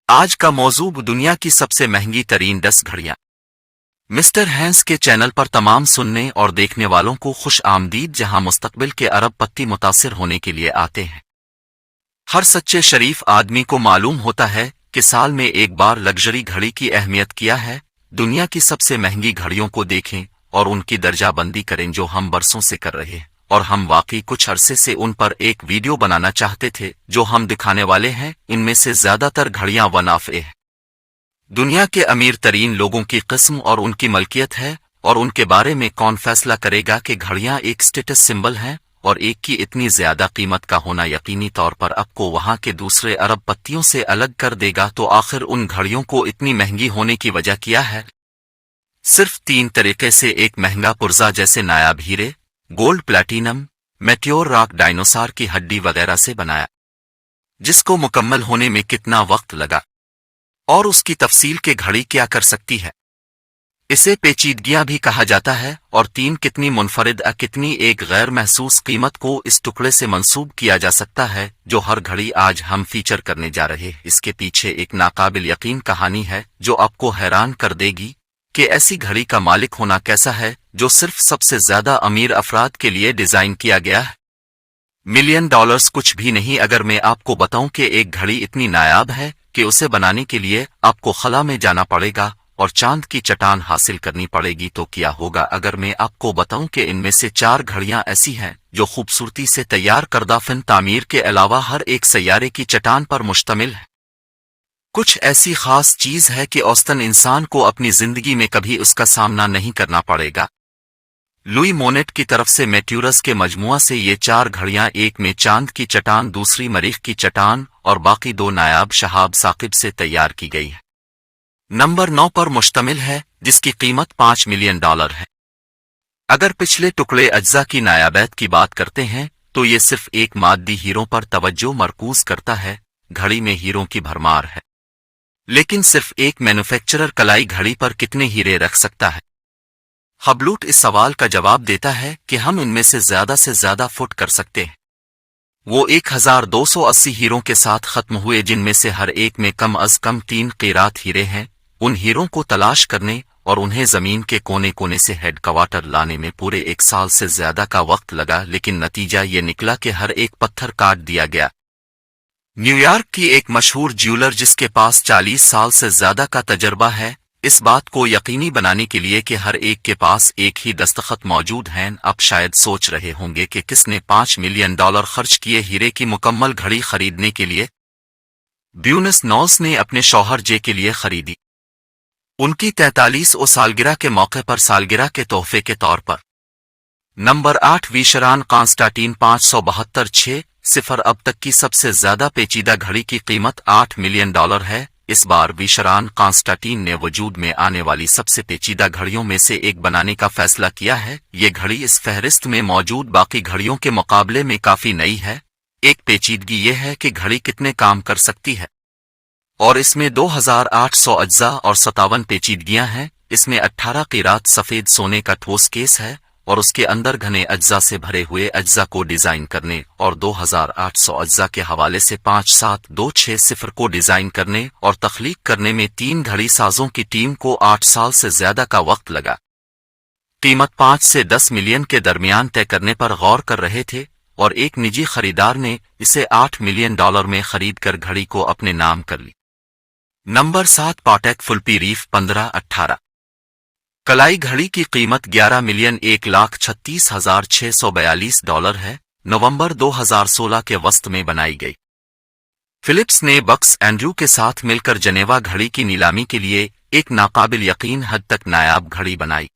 आज का मौजू दुनिया की सबसे महंगी तरीन 10 घड़ियां। मिस्टर हैंस के चैनल पर तमाम सुनने और देखने वालों को खुश आमदीद, जहां मुस्तकबिल के अरब पत्ती मुतासिर होने के लिए आते हैं। हर सच्चे शरीफ आदमी को मालूम होता है कि साल में एक बार लग्जरी घड़ी की अहमियत क्या है। दुनिया की सबसे महंगी घड़ियों को देखें और उनकी दर्जाबंदी करें, जो हम बरसों से कर रहे हैं, और हम वाकई कुछ अरसे से उन पर एक वीडियो बनाना चाहते थे। जो हम दिखाने वाले हैं, इनमें से ज्यादातर घड़ियां वनाफे हैं। दुनिया के अमीर तरीन लोगों की किस्म और उनकी मलकियत है, और उनके बारे में कौन फैसला करेगा कि घड़ियां एक स्टेटस सिंबल हैं, और एक की इतनी ज्यादा कीमत का होना यकीनी तौर पर आपको वहां के दूसरे अरब पत्तियों से अलग कर देगा। तो आखिर उन घड़ियों को इतनी महंगी होने की वजह क्या है? सिर्फ 3 तरीके से। एक, महंगा पुर्जा जैसे नायाब हीरे, gold, platinum, meteor rock, dinosaur की हड्डी वगैरह से बनाया, जिसको मुकम्मल होने में कितना वक्त लगा, और उसकी तफसील के घड़ी क्या कर सकती है। इसे पेचीदगियां भी कहा जाता है। और 3, कितनी मुनफरिद कितनी एक गैर महसूस कीमत को इस टुकड़े से मंसूब किया जा सकता है, जो हर घड़ी आज हम फीचर करने जा रहे हैं। इसके पीछे एक नाकाबिल यकीन कहानी है जो आपको हैरान कर देगी कि ऐसी घड़ी का मालिक होना कैसा है, जो सिर्फ सबसे ज्यादा अमीर अफराद के लिए डिजाइन किया गया है। $1 मिलियन कुछ भी नहीं। अगर मैं आपको बताऊं कि एक घड़ी इतनी नायाब है कि उसे बनाने के लिए आपको खला में जाना पड़ेगा और चांद की चट्टान हासिल करनी पड़ेगी, तो क्या होगा? अगर मैं आपको बताऊं कि इनमें से 4 घड़ियां ऐसी हैं जो खूबसूरती से तैयार करदा फिन तामीर के अलावा हर एक सैयारे की चट्टान पर मुश्तमिल है। कुछ ऐसी खास चीज है कि औसतन इंसान को अपनी जिंदगी में कभी उसका सामना नहीं करना पड़ेगा। लुई मोनेट की तरफ से मेट्यूरस के मजमुआ से ये 4 घड़ियां, एक में चांद की चट्टान, दूसरी मरीख की चट्टान, और बाकी 2 नायाब शहाब साकिब से तैयार की गई है। नंबर 9 पर मुश्तमिल है, जिसकी कीमत $5 मिलियन है। अगर पिछले टुकड़े अज्जा की नायाबियत की बात करते हैं, तो ये सिर्फ एक मादी हीरों पर तवज्जो मरकूज करता है। घड़ी में हीरों की भरमार है, लेकिन सिर्फ एक मैन्युफैक्चरर कलाई घड़ी पर कितने हीरे रख सकता है? हबलूट इस सवाल का जवाब देता है कि हम इनमें से ज्यादा फुट कर सकते हैं। वो 1280 हीरों के साथ खत्म हुए, जिनमें से हर एक में कम अज कम 3 क़ीरात हीरे हैं। उन हीरों को तलाश करने और उन्हें जमीन के कोने कोने से हेडक्वार्टर लाने में पूरे 1 साल से ज्यादा का वक्त लगा, लेकिन नतीजा ये निकला कि हर एक पत्थर काट दिया गया। न्यूयॉर्क की एक मशहूर ज्वेलर, जिसके पास 40 साल से ज्यादा का तजर्बा है, इस बात को यकीनी बनाने के लिए कि हर एक के पास एक ही दस्तखत मौजूद हैं, अब शायद सोच रहे होंगे कि किसने $5 मिलियन खर्च किए हीरे की मुकम्मल घड़ी खरीदने के लिए। ब्यूनस नॉल्स ने अपने शौहर जे के लिए खरीदी, उनकी 43वीं सालगिरह के मौके पर सालगिरह के तोहफे के तौर पर। नंबर 8, विशरान कांस्टांटीन 572.6 अब तक की सबसे ज्यादा पेचीदा घड़ी की कीमत $8 मिलियन है। इस बार विशरान कांस्टांटीन ने वजूद में आने वाली सबसे पेचीदा घड़ियों में से एक बनाने का फैसला किया है। ये घड़ी इस फहरिस्त में मौजूद बाकी घड़ियों के मुकाबले में काफी नई है। एक पेचीदगी ये है कि घड़ी कितने काम कर सकती है, और इसमें 2800 अज्जा और 57 पेचीदगियां हैं। इसमें 18 क़ीरात सफेद सोने का ठोस केस है, और उसके अंदर घने अज्जा से भरे हुए अज्जा को डिजाइन करने और 2800 अज्जा के हवाले से 57260 को डिजाइन करने और तख्लीक करने में 3 घड़ी साजों की टीम को 8 साल से ज्यादा का वक्त लगा। कीमत 5 से 10 मिलियन के दरमियान तय करने पर गौर कर रहे थे, और एक निजी खरीदार ने इसे $8 मिलियन में खरीद कर घड़ी को अपने नाम कर ली। नंबर 7, पाटेक फुल्पी रीफ 1518 कलाई घड़ी की कीमत $11,136,642 है। नवंबर 2016 के वस्त में बनाई गई। फिलिप्स ने बक्स एंड्रू के साथ मिलकर जनेवा घड़ी की नीलामी के लिए एक नाकाबिल यकीन हद तक नायाब घड़ी बनाई।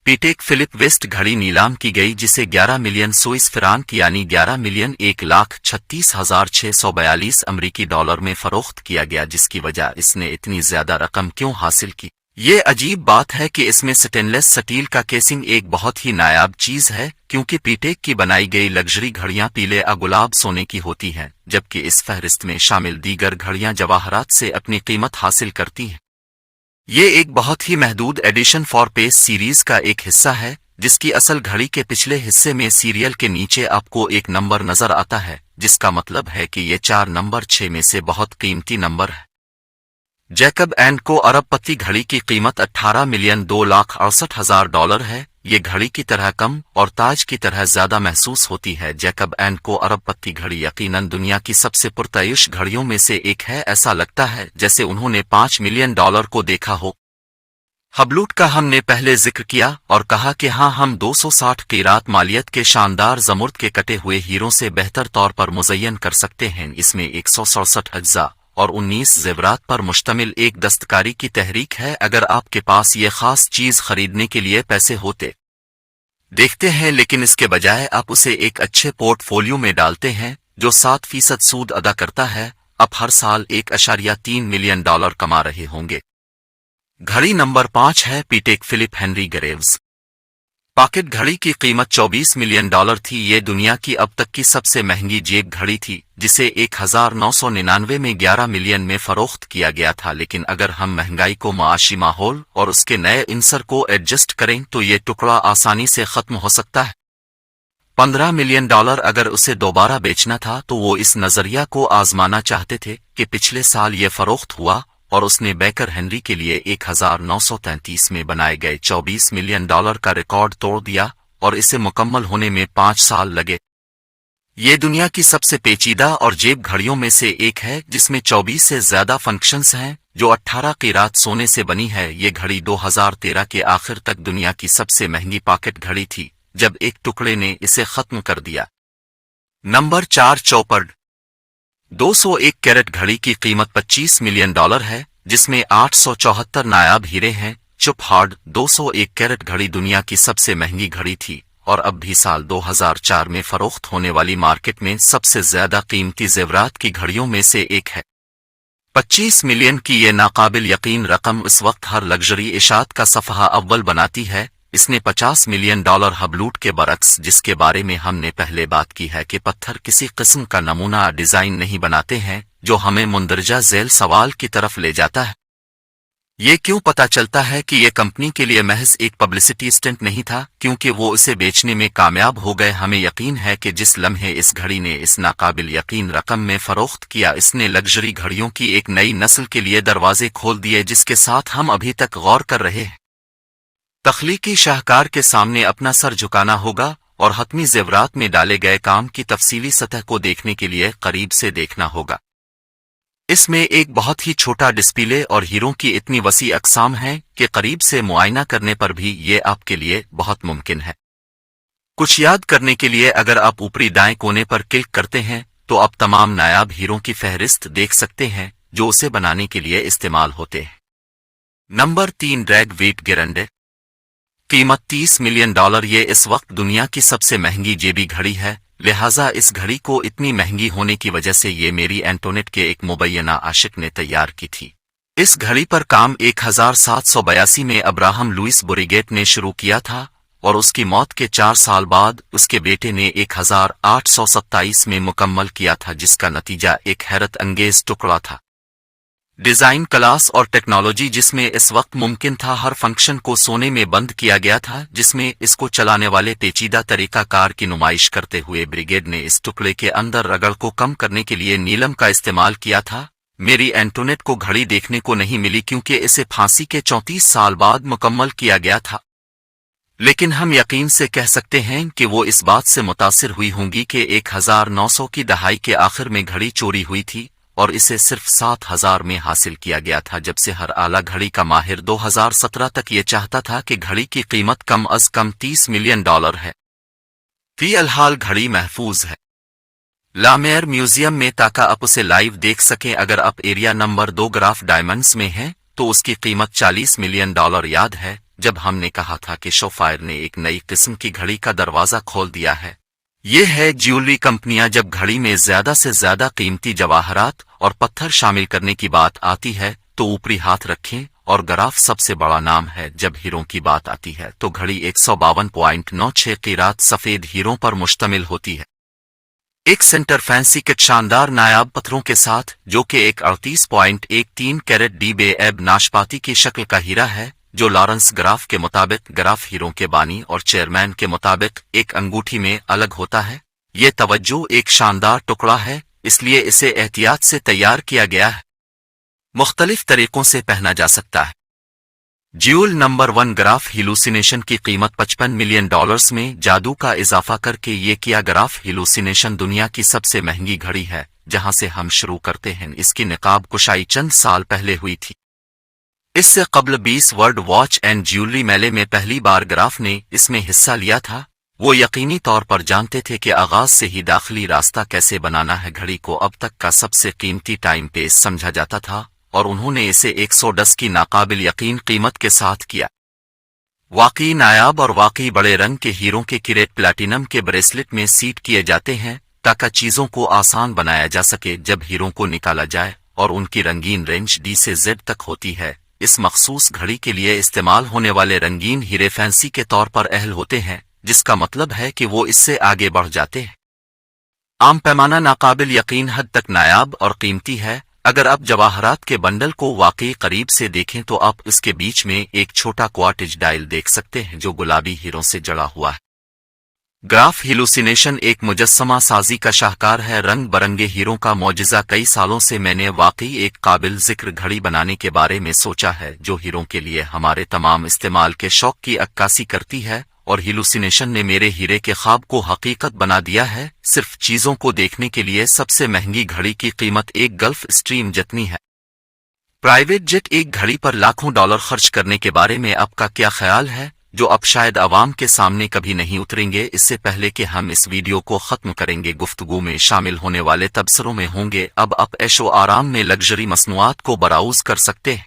पीटेक फिलिप वेस्ट घड़ी नीलाम की गई, जिसे 11 मिलियन स्विस फ्रांक यानी 11,136,642 अमरीकी डॉलर में फरोख्त किया गया। जिसकी वजह इसने इतनी ज्यादा रकम क्यों हासिल की? ये अजीब बात है कि इसमें स्टेनलेस स्टील का केसिंग एक बहुत ही नायाब चीज है, क्योंकि पीटेक की बनाई गई लग्जरी घड़ियां पीले गुलाब सोने की होती हैं, जबकि इस फहरिस्त में शामिल दीगर घड़ियां जवाहरात से अपनी कीमत हासिल करती हैं। ये एक बहुत ही महदूद एडिशन फॉर पेस सीरीज का एक हिस्सा है, जिसकी असल घड़ी के पिछले हिस्से में सीरियल के नीचे आपको एक नंबर नजर आता है, जिसका मतलब है कि ये 4 नंबर 6 में से बहुत कीमती नंबर है। जैकब एंड को अरबपति घड़ी की कीमत 18,02,68,000 डॉलर है। ये घड़ी की तरह कम और ताज की तरह ज्यादा महसूस होती है। जैकब एंड को अरबपति घड़ी यकीनन दुनिया की सबसे पुरतइश घड़ियों में से एक है। ऐसा लगता है जैसे उन्होंने 5 मिलियन डॉलर को देखा हो। हबलूट का हमने पहले जिक्र किया और कहा कि हाँ, हम 260 कीरात मालियत के शानदार जमुर्द के कटे हुए हीरों से बेहतर तौर पर मुज़य्यन कर सकते हैं। इसमें 167 अज्जा और 19 जेवरात पर मुश्तमिल एक दस्तकारी की तहरीक है। अगर आपके पास ये खास चीज खरीदने के लिए पैसे होते देखते हैं, लेकिन इसके बजाय आप उसे एक अच्छे पोर्टफोलियो में डालते हैं जो 7% सूद अदा करता है, आप हर साल 1.3 मिलियन डॉलर कमा रहे होंगे। घड़ी नंबर 5 है पीटेक फिलिप हेनरी ग्रेव्स। पॉकेट घड़ी की कीमत 24 मिलियन डॉलर थी। ये दुनिया की अब तक की सबसे महंगी जेब घड़ी थी, जिसे 1999 में 11 मिलियन में फरोख्त किया गया था। लेकिन अगर हम महंगाई को माशी माहौल और उसके नए इंसर को एडजस्ट करें तो ये टुकड़ा आसानी से खत्म हो सकता है। 15 मिलियन डॉलर अगर उसे दोबारा बेचना था तो वो इस नजरिया को आजमाना चाहते थे कि पिछले साल ये फरोख्त हुआ और उसने बेकर हेनरी के लिए 1933 में बनाए गए 24 मिलियन डॉलर का रिकॉर्ड तोड़ दिया और इसे मुकम्मल होने में 5 साल लगे। ये दुनिया की सबसे पेचीदा और जेब घड़ियों में से एक है, जिसमें 24 से ज्यादा फंक्शंस हैं, जो 18 कीरात सोने से बनी है। ये घड़ी 2013 के आखिर तक दुनिया की सबसे महंगी पॉकेट घड़ी थी, जब एक टुकड़े ने इसे खत्म कर दिया। नंबर 4 चौपर्ड 201 कैरेट घड़ी की कीमत 25 मिलियन डॉलर है, जिसमें 874 नायाब हीरे हैं। चुपहार्ड 201 कैरेट घड़ी दुनिया की सबसे महंगी घड़ी थी और अब भी साल 2004 में फरोख्त होने वाली मार्केट में सबसे ज्यादा कीमती जेवरात की घड़ियों में से एक है। 25 मिलियन की ये नाकाबिल यकीन रकम इस वक्त हर लग्जरी इशात का सफहा अव्वल बनाती है। इसने 50 मिलियन डॉलर हबलूट के बरक्स, जिसके बारे में हमने पहले बात की है कि पत्थर किसी किस्म का नमूना डिजाइन नहीं बनाते हैं, जो हमें मुंदरजा झेल सवाल की तरफ ले जाता है। ये क्यों पता चलता है कि ये कंपनी के लिए महज एक पब्लिसिटी स्टंट नहीं था, क्योंकि वो इसे बेचने में कामयाब हो गए। हमें यकीन है कि जिस लम्हे इस घड़ी ने इस नाकाबिल यकीन रकम में फरोख्त किया, इसने लग्जरी घड़ियों की एक नई नस्ल के लिए दरवाजे खोल दिए, जिसके साथ हम अभी तक गौर कर रहे हैं। तख्लीकी शाहकार के सामने अपना सर झुकाना होगा और हतमी जेवरात में डाले गए काम की तफसीली सतह को देखने के लिए करीब से देखना होगा। इसमें एक बहुत ही छोटा डिस्प्ले और हीरों की इतनी वसी अकसाम है कि करीब से मुआयना करने पर भी ये आपके लिए बहुत मुमकिन है। कुछ याद करने के लिए अगर आप ऊपरी दाएं कोने पर क्लिक करते हैं तो आप तमाम नायाब हीरों की फहरिस्त देख सकते हैं जो उसे बनाने के लिए इस्तेमाल होते हैं। नंबर 3 ड्रैग वेट गिरंडे, कीमत 30 मिलियन डॉलर। ये इस वक्त दुनिया की सबसे महंगी जेबी घड़ी है, लिहाजा इस घड़ी को इतनी महंगी होने की वजह से ये मेरी एंटोनेट के एक मुबैना आशिक ने तैयार की थी। इस घड़ी पर काम 1782 में अब्राहम लुइस बुरिगेट ने शुरू किया था और उसकी मौत के 4 साल बाद उसके बेटे ने 1827 में मुकम्मल किया था, जिसका नतीजा एक हैरत अंगेज टुकड़ा था। डिजाइन, क्लास और टेक्नोलॉजी जिसमें इस वक्त मुमकिन था हर फंक्शन को सोने में बंद किया गया था, जिसमें इसको चलाने वाले पेचीदा तरीकाकार की नुमाइश करते हुए ब्रिगेड ने इस टुकड़े के अंदर रगड़ को कम करने के लिए नीलम का इस्तेमाल किया था। मेरी एंटोनेट को घड़ी देखने को नहीं मिली क्योंकि इसे फांसी के 34 साल बाद मुकम्मल किया गया था, लेकिन हम यकीन से कह सकते हैं कि वो इस बात से मुतासिर हुई होंगी कि 1900 की दहाई के आखिर में घड़ी चोरी हुई थी और इसे सिर्फ 7000 में हासिल किया गया था, जब से हर आला घड़ी का माहिर 2017 तक ये चाहता था कि घड़ी की कीमत कम अज कम 30 मिलियन डॉलर है। फिलहाल घड़ी महफूज है लामेयर म्यूजियम में ताकि आप उसे लाइव देख सकें। अगर आप एरिया नंबर 2 ग्राफ डायमंड्स में हैं तो उसकी कीमत 40 मिलियन डॉलर। याद है जब हमने कहा था कि शोफायर ने एक नई किस्म की घड़ी का दरवाजा खोल दिया है? ये है ज्वेलरी कंपनियां जब घड़ी में ज्यादा से ज्यादा कीमती जवाहरात और पत्थर शामिल करने की बात आती है तो ऊपरी हाथ रखें, और ग्राफ सबसे बड़ा नाम है। जब हीरों की बात आती है तो घड़ी 152.96 कीरात सफेद हीरों पर मुश्तमिल होती है, एक सेंटर फैंसी किट शानदार नायाब पत्थरों के साथ, जो कि एक 38.13 कैरेट डी बे एब नाशपाती की शक्ल का हीरा है, जो लॉरेंस ग्राफ के मुताबिक ग्राफ हीरों के बानी और चेयरमैन के मुताबिक एक अंगूठी में अलग होता है। ये तवज्जो एक शानदार टुकड़ा है, इसलिए इसे एहतियात से तैयार किया गया है। मुख्तलिफ तरीकों से पहना जा सकता है। ज्यूल नंबर 1 ग्राफ हिलूसिनेशन की कीमत $55 मिलियन में जादू का इजाफा करके ये किया। ग्राफ हिलूसिनेशन दुनिया की सबसे महंगी घड़ी है। जहां से हम शुरू करते हैं, इसकी निकाब कुशाई चंद साल पहले हुई थी। इससे कबल 20 वर्ल्ड वॉच एंड ज्यूलरी मेले में पहली बार ग्राफ ने इसमें हिस्सा लिया था। वो यकीनी तौर पर जानते थे कि आगाज से ही दाखिली रास्ता कैसे बनाना है। घड़ी को अब तक का सबसे कीमती टाइम पेस समझा जाता था और उन्होंने इसे 110 की नाकाबिल यकीन कीमत के साथ किया। वाकई नायाब और वाकई बड़े रंग के हीरों के किरेट प्लैटिनम के ब्रेसलेट में सीट किए जाते हैं ताकि चीजों को आसान बनाया जा सके जब हीरों को निकाला जाए, और उनकी रंगीन रेंज D से Z तक होती है। इस मखसूस घड़ी के लिए इस्तेमाल होने वाले रंगीन हीरे फैंसी के तौर पर अहल होते हैं, जिसका मतलब है कि वो इससे आगे बढ़ जाते हैं। आम पैमाना नाकाबिल यकीन हद तक नायाब और कीमती है। अगर आप जवाहरात के बंडल को वाकई करीब से देखें तो आप इसके बीच में एक छोटा क्वार्टेज डायल देख सकते हैं जो गुलाबी हीरों से जड़ा हुआ है। ग्राफ हिलूसिनेशन एक मुजस्समा साजी का शाहकार है, रंग बरंगे हीरों का मौजज़ा। कई सालों से मैंने वाकई एक काबिल जिक्र घड़ी बनाने के बारे में सोचा है जो हीरों के लिए हमारे तमाम इस्तेमाल के शौक की अक्कासी करती है, और हिलूसिनेशन ने मेरे हीरे के ख्वाब को हकीकत बना दिया है। सिर्फ चीजों को देखने के लिए सबसे महंगी घड़ी की कीमत एक गल्फ स्ट्रीम जितनी है। प्राइवेट जेट एक घड़ी पर लाखों डॉलर खर्च करने के बारे में आपका क्या ख्याल है, जो अब शायद आवाम के सामने कभी नहीं उतरेंगे। इससे पहले कि हम इस वीडियो को खत्म करेंगे, गुफ्तगू में शामिल होने वाले तबसरों में होंगे अब आप ऐशो आराम में लग्जरी मसनूआत को बराउज कर सकते हैं।